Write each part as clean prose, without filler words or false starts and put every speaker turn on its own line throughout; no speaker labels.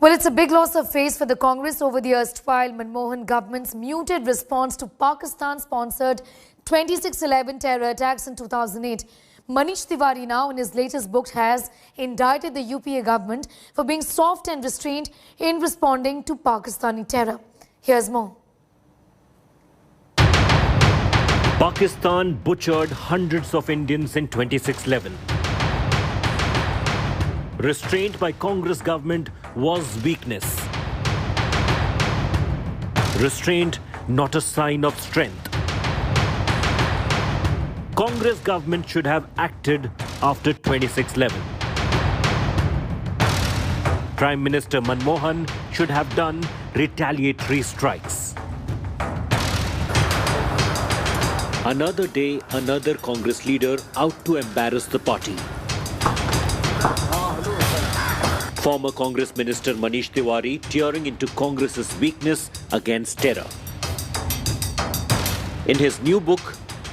Well, it's a big loss of face for the Congress over the erstwhile Manmohan government's muted response to Pakistan-sponsored 26/11 terror attacks in 2008. Manish Tiwari now, in his latest book, has indicted the UPA government for being soft and restrained in responding to Pakistani terror. Here's more.
Pakistan butchered hundreds of Indians in 26/11. Restraint by Congress government was weakness. Restraint not a sign of strength. Congress government should have acted after 26/11. Prime Minister Manmohan should have done retaliatory strikes. Another day, another Congress leader out to embarrass the party. Former Congress Minister Manish Tiwari tearing into Congress's weakness against terror. In his new book,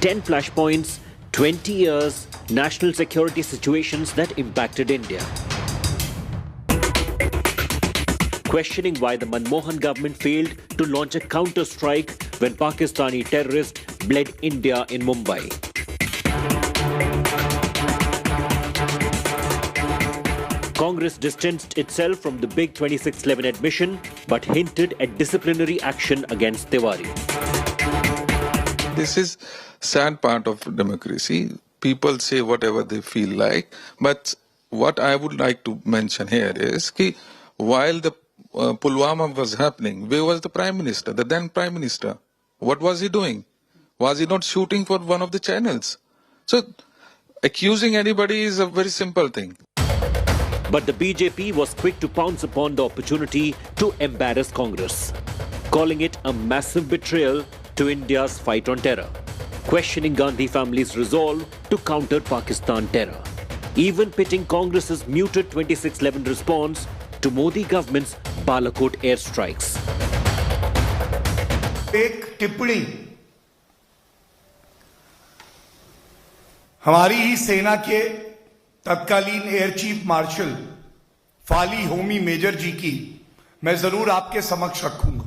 10 Flashpoints, 20 Years, National Security Situations that Impacted India. Questioning why the Manmohan government failed to launch a counter-strike when Pakistani terrorists bled India in Mumbai. Congress distanced itself from the big 26/11 admission but hinted at disciplinary action against Tiwari.
This is sad part of democracy. People say whatever they feel like, but what I would like to mention here is that while the Pulwama was happening, where was the Prime Minister, the then Prime Minister? What was he doing? Was he not shooting for one of the channels? So accusing anybody is a very simple thing.
But the BJP was quick to pounce upon the opportunity to embarrass Congress, calling it a massive betrayal to India's fight on terror, questioning Gandhi family's resolve to counter Pakistan terror, even pitting Congress's muted 26/11 response to Modi government's Balakot airstrikes.
एक टिप्पणी हमारी ही सेना के तत्कालीन air chief marshal Fali Homi Major ji की मैं जरूर आपके समक्ष रखूंगा।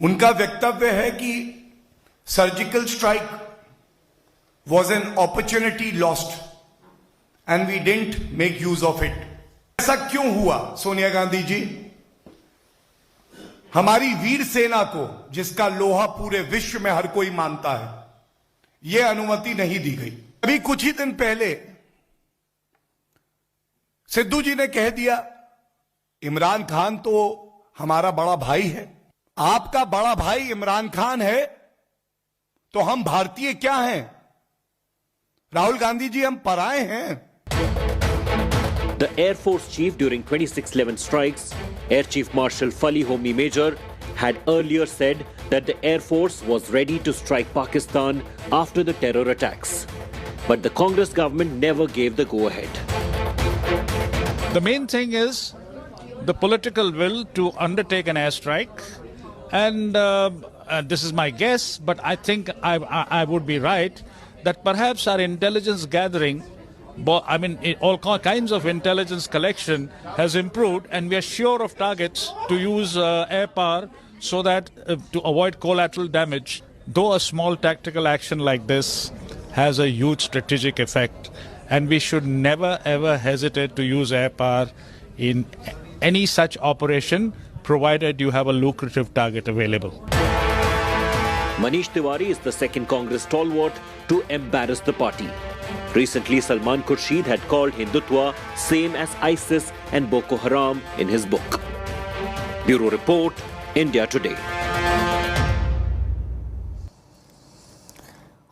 उनका वक्तव्य है कि surgical strike was an opportunity lost and we didn't make use of it. ऐसा क्यों हुआ सोनिया गांधी जी? हमारी वीर सेना को, जिसका लोहा पूरे विश्व में हर कोई मानता है, यह अनुमति नहीं दी गई। अभी कुछ ही दिन पहले सिद्धू जी ने कह दिया इमरान खान तो हमारा बड़ा भाई है। आपका बड़ा भाई इमरान खान है तो हम भारतीय क्या हैं? राहुल गांधी जी, हम पराए हैं।
The Air Force Chief during 26/11 strikes, Air Chief Marshal Fali Homi Major, had earlier said that the Air Force was ready to strike Pakistan after the terror attacks. But the Congress government never gave the go-ahead.
The main thing is the political will to undertake an airstrike. And this is my guess, but I think I would be right, that perhaps our intelligence gathering, all kinds of intelligence collection has improved, and we are sure of targets to use air power so that to avoid collateral damage. Though a small tactical action like this has a huge strategic effect, and we should never ever hesitate to use air power in any such operation, provided you have a lucrative target available.
Manish Tiwari is the second Congress stalwart to embarrass the party. Recently, Salman Khurshid had called Hindutva same as ISIS and Boko Haram in his book. Bureau Report, India Today.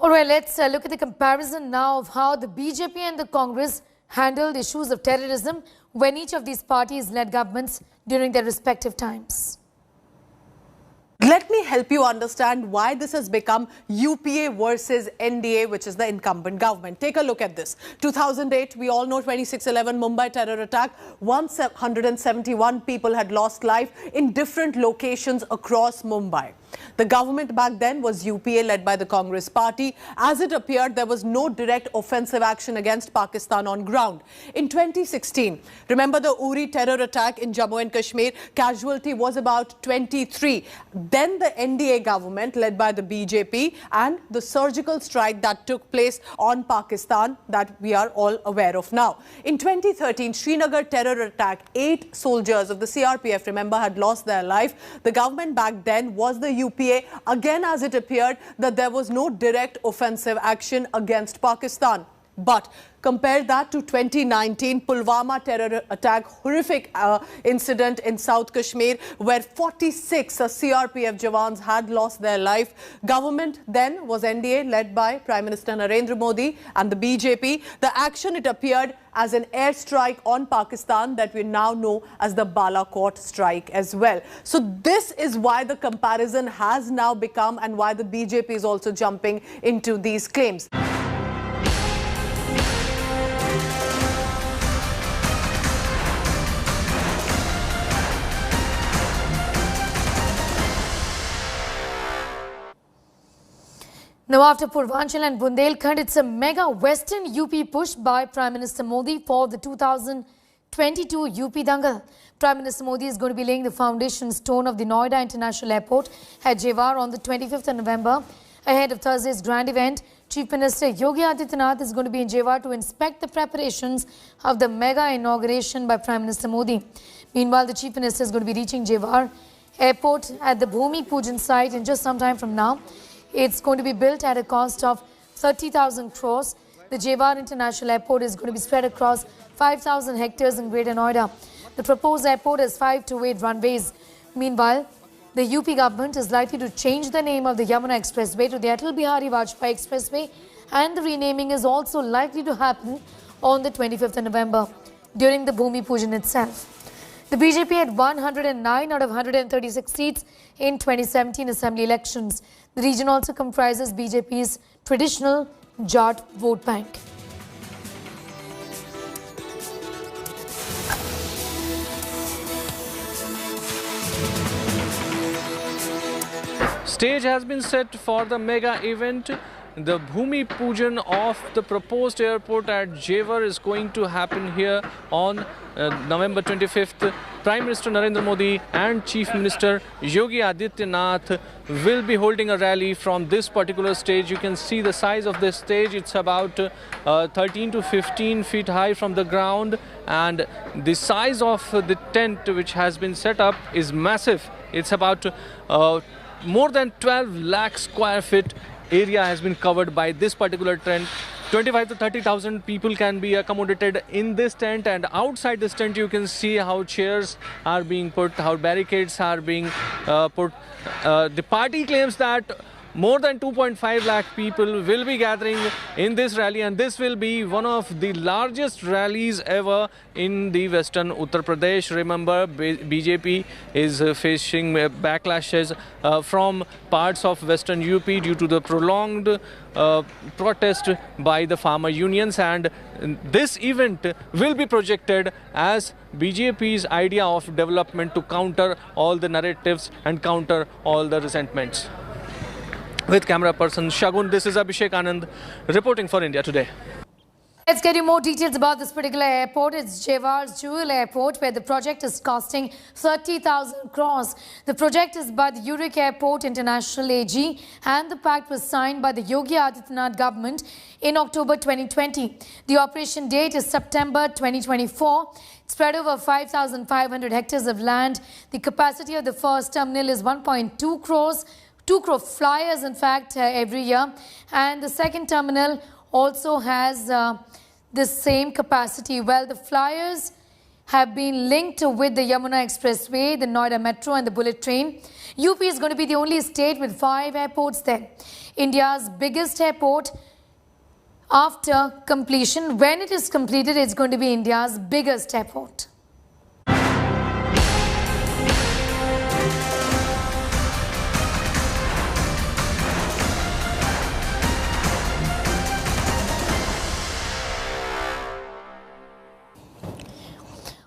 All right, let's look at the comparison now of how the BJP and the Congress handled issues of terrorism when each of these parties led governments during their respective times.
Let me help you understand why this has become UPA versus NDA, which is the incumbent government. Take a look at this. 2008, we all know 26/11 Mumbai terror attack. 171 people had lost life in different locations across Mumbai. The government back then was UPA, led by the Congress party. As it appeared, there was no direct offensive action against Pakistan on ground. In 2016, remember the Uri terror attack in Jammu and Kashmir? Casualty was about 23. Then the NDA government, led by the BJP, and the surgical strike that took place on Pakistan that we are all aware of now. In 2013, Srinagar terror attack, 8 soldiers of the CRPF, remember, had lost their life. The government back then was the UPA, again as it appeared that there was no direct offensive action against Pakistan. But compare that to 2019 Pulwama terror attack, horrific incident in South Kashmir where 46 CRPF jawans had lost their life. Government then was NDA, led by Prime Minister Narendra Modi and the BJP. The action, it appeared, as an airstrike on Pakistan that we now know as the Balakot strike as well. So this is why the comparison has now become, and why the BJP is also jumping into these claims.
Now, after Purvanchal and Bundelkhand, it's a mega Western UP push by Prime Minister Modi for the 2022 UP Dangal. Prime Minister Modi is going to be laying the foundation stone of the Noida International Airport at Jewar on the 25th of November. Ahead of Thursday's grand event, Chief Minister Yogi Adityanath is going to be in Jewar to inspect the preparations of the mega inauguration by Prime Minister Modi. Meanwhile, the Chief Minister is going to be reaching Jewar Airport at the Bhumi Pujan site in just some time from now. It's going to be built at a cost of 30,000 crores. The Jewar International Airport is going to be spread across 5,000 hectares in Greater Noida. The proposed airport has 5 to 8 runways. Meanwhile, the UP government is likely to change the name of the Yamuna Expressway to the Atal Bihari Vajpayee Expressway, and the renaming is also likely to happen on the 25th of November during the Bhumi Pujan itself. The BJP had 109 out of 136 seats in 2017 assembly elections. The region also comprises BJP's traditional Jat vote bank.
Stage has been set for the mega event. The Bhumi Pujan of the proposed airport at Jewar is going to happen here on November 25th. Prime Minister Narendra Modi and Chief Minister Yogi Adityanath will be holding a rally from this particular stage. You can see the size of this stage. It's about 13 to 15 feet high from the ground, and the size of the tent which has been set up is massive. It's about more than 12 lakh square feet area has been covered by this particular tent. 25 to 30,000 people can be accommodated in this tent, and outside this tent you can see how chairs are being put, how barricades are being put. The party claims that more than 2.5 lakh people will be gathering in this rally, and this will be one of the largest rallies ever in the western Uttar Pradesh. Remember, BJP is facing backlashes from parts of western UP due to the prolonged protest by the farmer unions, and this event will be projected as BJP's idea of development to counter all the narratives and counter all the resentments. With camera person Shagun, this is Abhishek Anand reporting for India Today.
Let's get you more details about this particular airport. It's Jewar's Jewel Airport, where the project is costing 30,000 crores. The project is by the Uric Airport International AG, and the pact was signed by the Yogi Adityanath government in October 2020. The operation date is September 2024. Spread over 5,500 hectares of land. The capacity of the first terminal is 1.2 crores. 2 crore flyers, in fact, every year. And the second terminal also has the same capacity. Well, the flyers have been linked with the Yamuna Expressway, the Noida Metro and the bullet train. UP is going to be the only state with 5 airports there. India's biggest airport after completion. When it is completed, it's going to be India's biggest airport.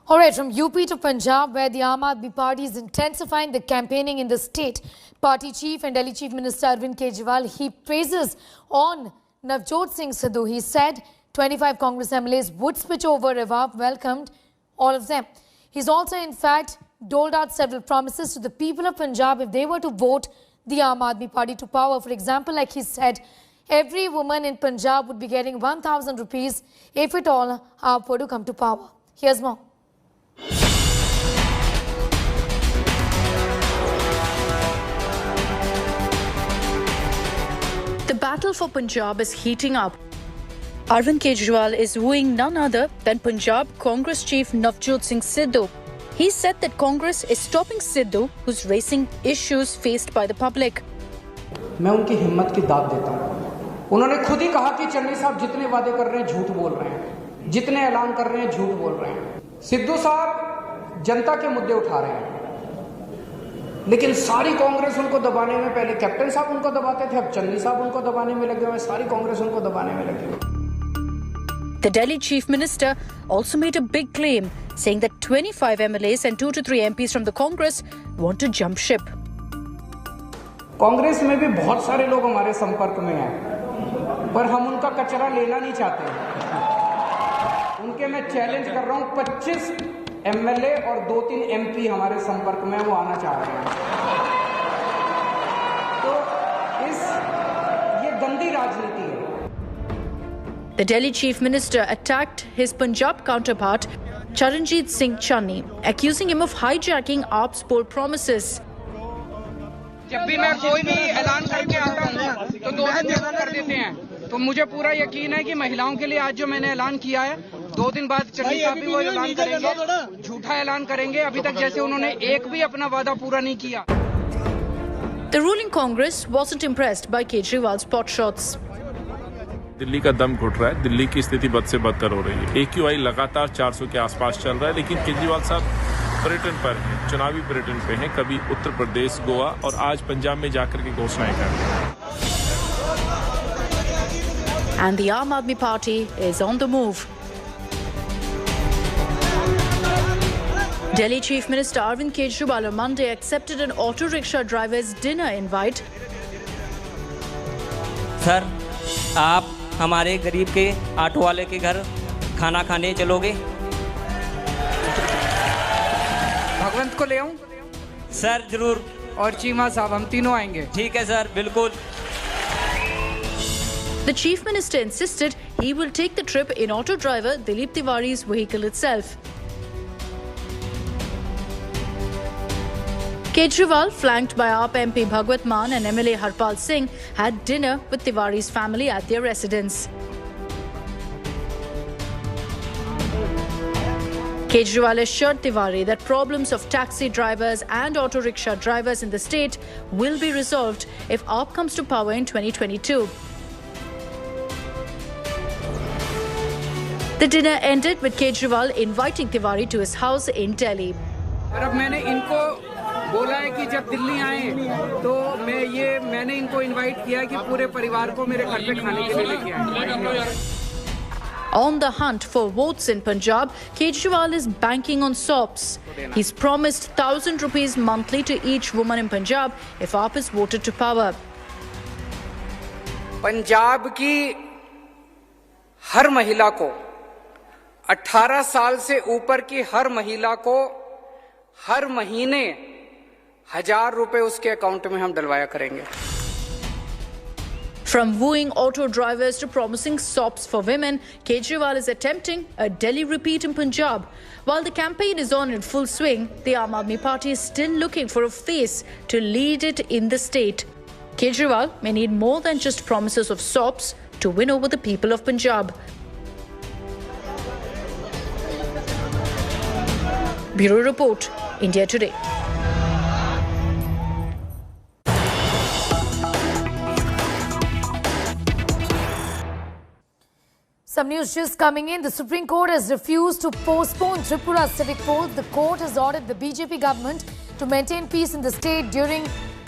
All right, from UP to Punjab, where the Aam Aadmi Party is intensifying the campaigning in the state. Party chief and Delhi Chief Minister Arvind Kejriwal heaped praises on Navjot Singh Sidhu. He said 25 Congress MLAs would switch over if AAP welcomed all of them. He's also, in fact, doled out several promises to the people of Punjab if they were to vote the Aam Aadmi Party to power. For example, like he said, every woman in Punjab would be getting 1,000 rupees if at all AAP were to come to power. Here's more.
The battle for Punjab is heating up. Arvind Kejriwal is wooing none other than Punjab Congress chief Navjot Singh Sidhu. He said that Congress is stopping Sidhu, who's raising issues faced by the public.
मैं उनकी हिम्मत की दाद देता हूं। उन्होंने खुद ही कहा कि चन्नी साहब जितने वादे कर रहे हैं झूठ बोल रहे हैं, जितने ऐलान कर रहे हैं झूठ बोल रहे हैं। सिद्धू साहब जनता के मुद्दे उठा रहे हैं, लेकिन सारी कांग्रेस उनको दबाने में, पहले कैप्टन साहब उनको दबाते थे, अब चन्नी साहब उनको दबाने में लगे हुए, सारी कांग्रेस उनको दबाने में लगी हुई।
The Delhi Chief Minister also made a big claim, saying that 25 MLAs and 2 to 3 MPs from the Congress want to jump ship.
Congress में भी बहुत सारे लोग हमारे संपर्क में हैं, पर हम उनका कचरा लेना नहीं चाहते। उनके मैं चैलेंज कर रहा हूं, 25 MLA और 2-3 MP हमारे संपर्क में, वो आना चाह रहे हैं। तो ये गंदी राजनीति है।
The Delhi Chief Minister attacked his Punjab counterpart, Charanjit Singh Channi, accusing him of hijacking AAP's bold promises.
जब भी मैं कोई भी ऐलान करके आता हूँ तो 2 दिन कर देते हैं, तो मुझे पूरा यकीन है कि महिलाओं के लिए आज जो मैंने ऐलान किया है, 2 दिन बाद चन्नी साहब भी वो ऐलान करेंगे, झूठा ऐलान करेंगे। अभी तक जैसे उन्होंने एक भी अपना वादा पूरा नहीं किया।
The ruling Congress wasn't impressed by Kejriwal's pot shots.
Delhi का दम घुट रहा है, दिल्ली की स्थिति बद से बदतर हो रही है। AQI लगातार 400 के आसपास चल रहा है, लेकिन केजरीवाल साहब पर्यटन पर हैं, चुनावी पर्यटन पे हैं, कभी उत्तर प्रदेश, गोवा और आज पंजाब में जाकर के घोषणाएं कर रहे हैं।
And the Aam Aadmi Party is on the move. Delhi Chief Minister Arvind Kejriwal on Monday accepted an auto rickshaw driver's dinner invite.
Sir, आप हमारे गरीब के ऑटो वाले के घर खाना खाने चलोगे?
भगवंत को ले आऊं?
सर जरूर।
और चीमा साहब, हम तीनों आएंगे।
ठीक है सर, बिल्कुल।
The Chief Minister insisted he will take the trip in auto driver Dilip Tiwari's vehicle itself. Kejriwal, flanked by AAP MP Bhagwat Mann and MLA Harpal Singh, had dinner with Tiwari's family at their residence. Kejriwal assured Tiwari that problems of taxi drivers and auto rickshaw drivers in the state will be resolved if AAP comes to power in 2022. The dinner ended with Kejriwal inviting Tiwari to his house in Delhi.
और अब मैंने इनको बोला है कि जब दिल्ली आए तो मैंने इनको इनवाइट किया है कि पूरे परिवार को मेरे घर पे खाने के लिए लेके आए।
On the hunt for votes in Punjab, Kejriwal is banking on SOPs. He's promised 1,000 rupees monthly to each woman in Punjab if AAP is voted to power.
Punjab की हर महिला को, 18 साल से ऊपर की हर महिला को हर महीने 1,000 रुपए उसके अकाउंट में हम डलवाया करेंगे।
From wooing auto drivers to promising SOPs for women, Kejriwal is attempting a Delhi repeat in Punjab. While the campaign is on in full swing, the Aam Aadmi Party is still looking for a face to lead it in the state. Kejriwal may need more than just promises of SOPs to win over the people of Punjab. Bureau Report, India Today.
Some news just coming in. The Supreme Court has refused to postpone Tripura civic polls. The court has ordered the BJP government to maintain peace in the state during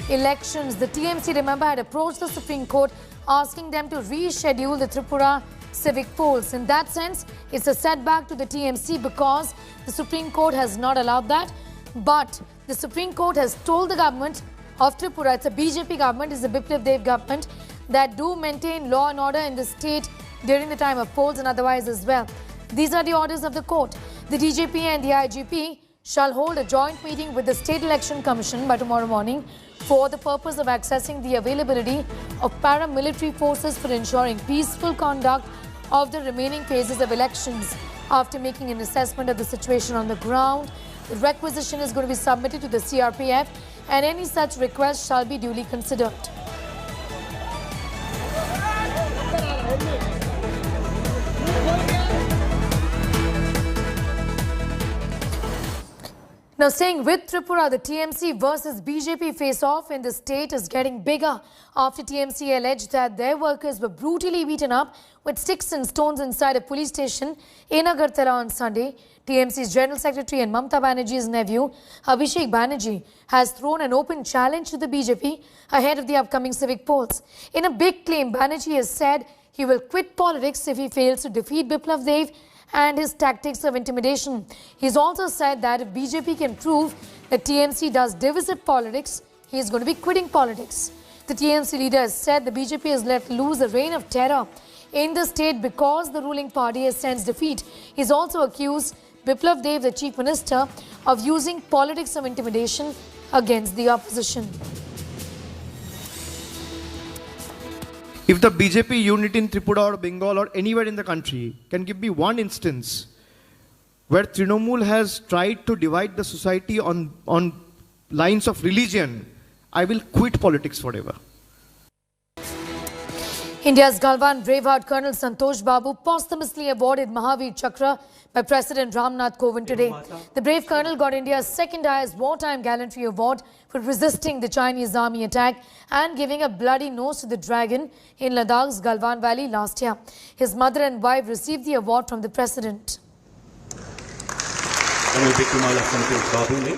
elections. The TMC, remember, had approached the Supreme Court asking them to reschedule the Tripura civic polls. In that sense, it's a setback to the TMC because the Supreme Court has not allowed that. But the Supreme Court has told the government of Tripura, it's a BJP government, it's a Biplav Dev government, that do maintain law and order in the state during the time of polls and otherwise as well. These are the orders of the court. The DGP and the IGP shall hold a joint meeting with the State Election Commission by tomorrow morning for the purpose of accessing the availability of paramilitary forces for ensuring peaceful conduct of the remaining phases of elections. After making an assessment of the situation on the ground, the requisition is going to be submitted to the CRPF and any such request shall be duly considered. Now, staying with Tripura, the TMC versus BJP face-off in the state is getting bigger after TMC alleged that their workers were brutally beaten up with sticks and stones inside a police station in Agartala on Sunday. TMC's General Secretary and Mamata Banerjee's nephew, Abhishek Banerjee, has thrown an open challenge to the BJP ahead of the upcoming civic polls. In a big claim, Banerjee has said he will quit politics if he fails to defeat Biplav Dev and his tactics of intimidation. He's also said that if BJP can prove that TMC does divisive politics, he is going to be quitting politics. The TMC leader has said the BJP has let loose a reign of terror in the state because the ruling party has sensed defeat. He's also accused Biplav Dev, the Chief Minister, of using politics of intimidation against the opposition.
If the BJP unit in Tripura or Bengal or anywhere in the country can give me one instance where Trinamool has tried to divide the society on lines of religion, I will quit politics forever.
India's Galwan braveheart Colonel Santosh Babu posthumously awarded Mahavir Chakra by President Ramnath Kovind today. The brave colonel got India's second highest wartime gallantry award for resisting the Chinese army attack and giving a bloody nose to the dragon in Ladakh's Galwan Valley last year. His mother and wife received the award from the president.
Colonel Bikumala Santosh Babu ने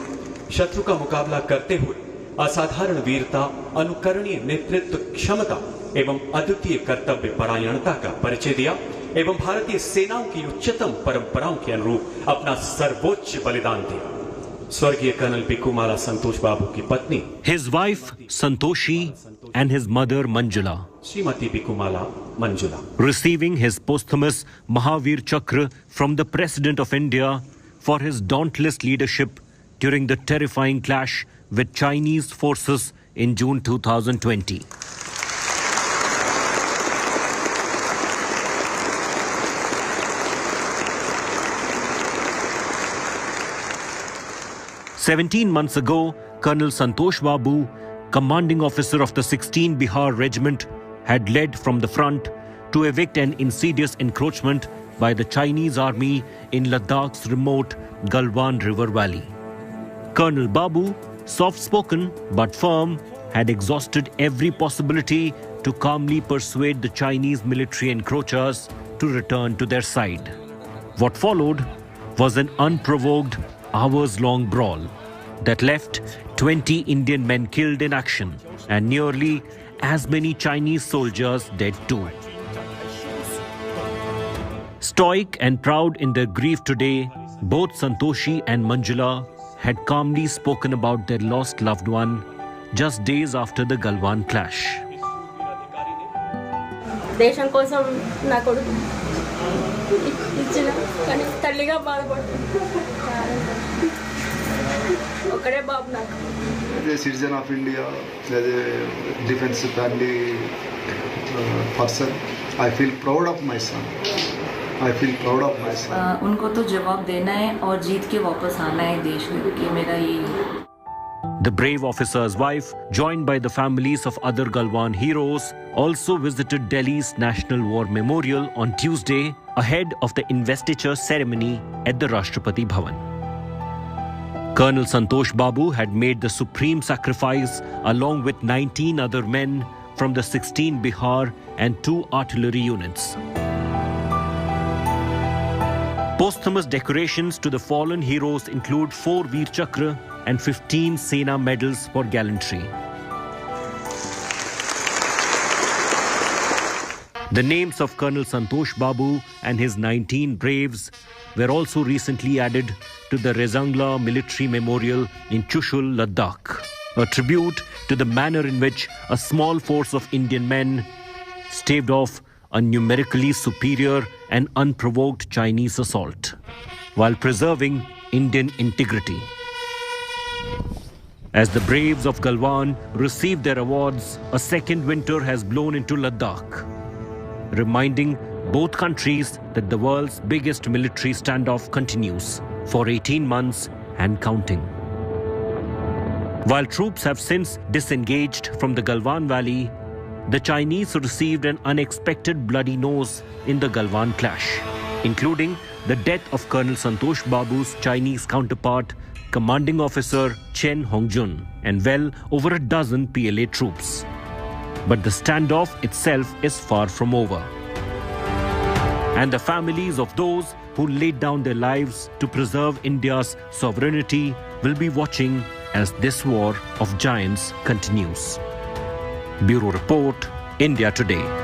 शत्रु का मुकाबला करते हुए असाधारण वीरता, अनुकरणीय नेतृत्व क्षमता एवं अद्वितीय कर्तव्य परायणता का परिचय दिया एवं भारतीय सेनाओं की उच्चतम परंपराओं के अनुरूप अपना सर्वोच्च बलिदान दिया। स्वर्गीय कर्नल बिकुमाला संतोष बाबू की पत्नी,
his wife Santoshi and his mother Manjula,
Shrimati Bikumalla Manjula,
receiving his posthumous Mahavir Chakra from the President of India for his dauntless leadership during the terrifying clash with Chinese forces in June 2020. "17 months ago, Colonel Santosh Babu, commanding officer of the 16 Bihar Regiment, had led from the front to evict an insidious encroachment by the Chinese army in Ladakh's remote Galwan River Valley. Colonel Babu, soft-spoken but firm, had exhausted every possibility to calmly persuade the Chinese military encroachers to return to their side. What followed was an unprovoked, hours-long brawl that left 20 Indian men killed in action and nearly as many Chinese soldiers dead too. Stoic and proud in their grief today, both Santoshi and Manjula had calmly spoken about their lost loved one just days after the Galwan clash.
దేశం కోసం నా కొడుకు ఇచ్చిన కానీ తల్లిగా బాధపడుతుంది ఒకడే బాబు నాకు.
As a citizen of India, as a defense family person, I feel proud of my son. I feel proud of my son.
उनको तो जवाब देना है और जीत के वापस आना है देश में, कि मेरा यही.
The brave officer's wife, joined by the families of other Galwan heroes, also visited Delhi's National War Memorial on Tuesday ahead of the investiture ceremony at the Rashtrapati Bhavan. Colonel Santosh Babu had made the supreme sacrifice along with 19 other men from the 16 Bihar and 2 artillery units. Posthumous decorations to the fallen heroes include 4 Veer Chakra and 15 Sena medals for gallantry. The names of Colonel Santosh Babu and his 19 braves were also recently added to the Rezangla Military Memorial in Chushul, Ladakh, a tribute to the manner in which a small force of Indian men staved off a numerically superior and unprovoked Chinese assault, while preserving Indian integrity. As the braves of Galwan received their awards, a second winter has blown into Ladakh, reminding both countries that the world's biggest military standoff continues for 18 months and counting. While troops have since disengaged from the Galwan Valley, the Chinese received an unexpected bloody nose in the Galwan clash, including the death of Colonel Santosh Babu's Chinese counterpart, Commanding Officer Chen Hongjun, and well over a dozen PLA troops. But the standoff itself is far from over. And the families of those who laid down their lives to preserve India's sovereignty will be watching as this war of giants continues. Bureau Report, India Today.